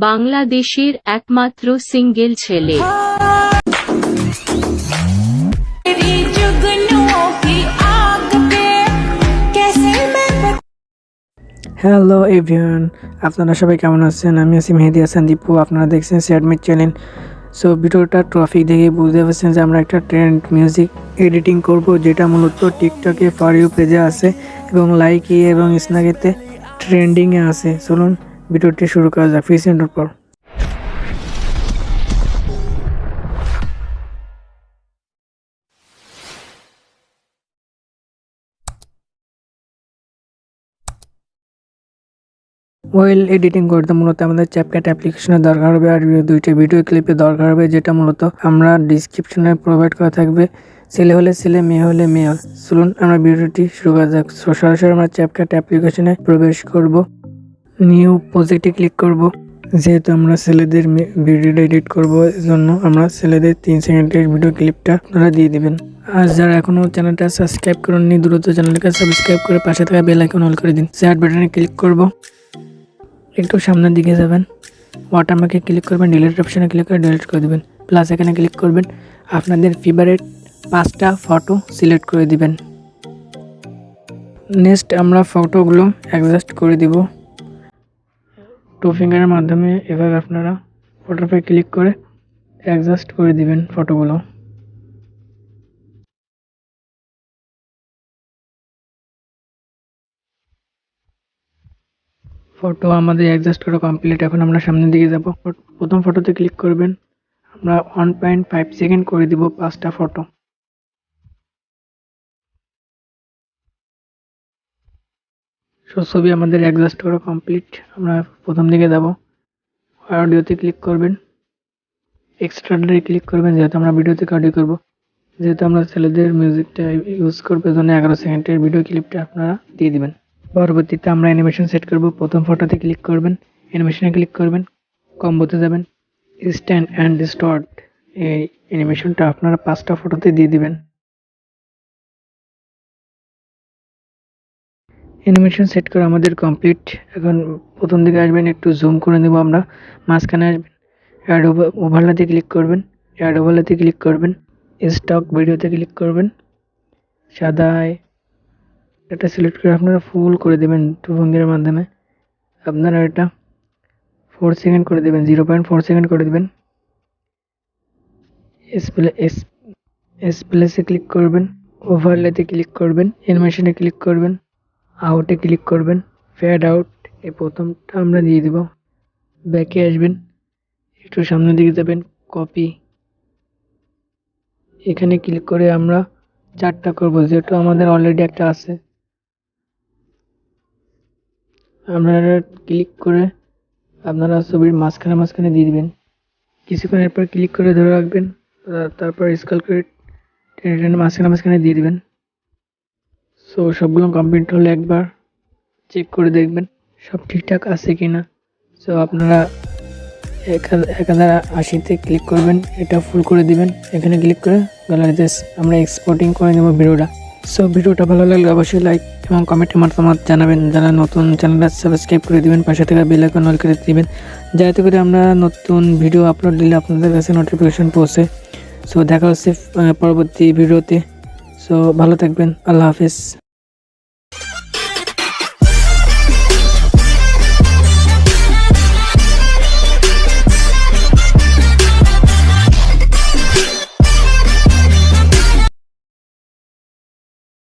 বাংলাদেশের একমাত্র সিঙ্গেল ছেলে। হ্যালো এভরিওয়ান, আপনারা সবাই কেমন আছেন? আমি আছি মেহেদি হাসান দীপু। আপনারা দেখছেন স্যাডমিট চ্যানেল। সো ভিডিওটা ট্রফিক দেখে বুঝতে পারছেন যে আমরা একটা ট্রেন্ড মিউজিক এডিটিং করব, যেটা মূলত টিকটকে ফর ইউ পেজে আছে এবং লাইকি এবং স্ন্যাকেতে ট্রেন্ডিংয়ে আছে। চলুন ভিডিওটি শুরু করা যাক 3 সেকেন্ডের পর। ওয়েল এডিটিং করতে মূলত আমাদের ক্যাপকাট অ্যাপ্লিকেশনের দরকার হবে আর দুইটা ভিডিও ক্লিপের দরকার হবে, যেটা মূলত আমরা ডিসক্রিপশনে প্রোভাইড করা থাকবে। ছেলে হলে ছেলে, মেয়ে হলে মেয়ে। চলুন আমরা ভিডিওটি শুরু করা যাক। সরাসরি আমরা ক্যাপকাট অ্যাপ্লিকেশনে প্রবেশ করব, নিউ প্রজেক্টে ক্লিক করব। যেহেতু আমরা ছেলেদের ভিডিও এডিট করব, এজন্য আমরা ছেলেদের 3 সেকেন্ডের ভিডিও ক্লিপটা আপনারা দিয়ে দিবেন। আর যারা এখনও চ্যানেলটা সাবস্ক্রাইব করেননি, দ্রুত চ্যানেলটাকে সাবস্ক্রাইব করে পাশে থাকা বেল আইকন অল করে দিন। শেয়ার বাটনে ক্লিক করব, একটু সামনের দিকে যাবেন, ওয়াটারমার্কে ক্লিক করবেন, ডিলিট অপশানে ক্লিক করে ডিলিট করে দেবেন। প্লাস এখানে ক্লিক করবেন, আপনাদের ফেভারিট 5টা ফটো সিলেক্ট করে দিবেন। নেক্সট আমরা ফটোগুলো অ্যাডজাস্ট করে দিব 2 ফিঙ্গারের মাধ্যমে। এভাবে আপনারা ফটোর উপরে ক্লিক করে অ্যাডজাস্ট করে দিবেন ফটোগুলো। ফটো আমাদের অ্যাডজাস্ট করা কমপ্লিট। এখন আমরা সামনের দিকে যাব। প্রথম ফটোতে ক্লিক করবেন, আমরা 1.5 সেকেন্ড করে দিব 5টা ফটো। ছবি আমাদের অ্যাডজাস্ট করা কমপ্লিট। আমরা প্রথম দিকে যাব, অডিওতে ক্লিক করবেন, এক্সট্রাডারে ক্লিক করবেন, যেহেতু আমরা ভিডিও থেকে অডিও করব। যেহেতু আমরা ছেলেদের মিউজিকটা ইউজ করবো, জন্য 11 সেকেন্ডের ভিডিও ক্লিপটা আপনারা দিয়ে দিবেন। পরবর্তীতে আমরা অ্যানিমেশন সেট করব। প্রথম ফটোতে ক্লিক করবেন, অ্যানিমেশনে ক্লিক করবেন, কম্বোতে যাবেন, স্ট্যান্ড অ্যান্ড ডিস্টর্ট। এই অ্যানিমেশনটা আপনারা 5টা ফটোতে দিয়ে দিবেন। অ্যানিমেশন সেট করা আমাদের কমপ্লিট। এখন প্রথম দিকে আসবেন, একটু জুম করে নেব আমরা। মাঝখানে আসবেন, অ্যাড ওভারলেতে ক্লিক করবেন, অ্যাড ওভারলেতে ক্লিক করবেন, স্টক ভিডিওতে ক্লিক করবেন, সাদায় এটা সিলেক্ট করে আপনারা ফুল করে দেবেন 2 ফিঙ্গারের মাধ্যমে। আপনারা এটা 4 সেকেন্ড করে দেবেন, 0.4 সেকেন্ড করে দেবেন। প্লেসে ক্লিক করবেন, ওভারলেতে ক্লিক করবেন, অ্যানিমেশনে ক্লিক করবেন, আউটে ক্লিক করবেন, ফেড আউট। এই প্রথমটা আমরা দিয়ে দেব। ব্যাকে আসবেন, একটু সামনের দিকে যাবেন, কপি, এখানে ক্লিক করে আমরা 4টা করব, যেহেতু আমাদের অলরেডি একটা আছে। আপনারা ক্লিক করে আপনারা ছবির মাঝখানে দিয়ে দিবেন। কিছুক্ষণ এরপর ক্লিক করে ধরে রাখবেন, তারপর স্ক্রল করে টেনে মাঝখানে দিয়ে দিবেন। সো সবগুলো কমপ্লিট হলে একবার চেক করে দেখবেন সব ঠিকঠাক আছে কিনা। সো আপনারা 1080তে ক্লিক করবেন, এটা ফুল করে দিবেন। এখানে ক্লিক করে গ্যালারিতে আমরা এক্সপোর্টিং করে নেব ভিডিওটা। সো ভিডিওটা ভালো লাগলে অবশ্যই লাইক এবং কমেন্টে মতামত জানাবেন। যারা নতুন চ্যানেলটা সাবস্ক্রাইব করে দিবেন, পাশে থাকা বেল আইকন অল করে দিবেন, যাতে করে আমরা নতুন ভিডিও আপলোড দিলে আপনাদের কাছে নোটিফিকেশন পৌঁছে। সো দেখা হচ্ছে পরবর্তী ভিডিওতে। সো ভালো থাকবেন, আল্লাহ হাফেজ।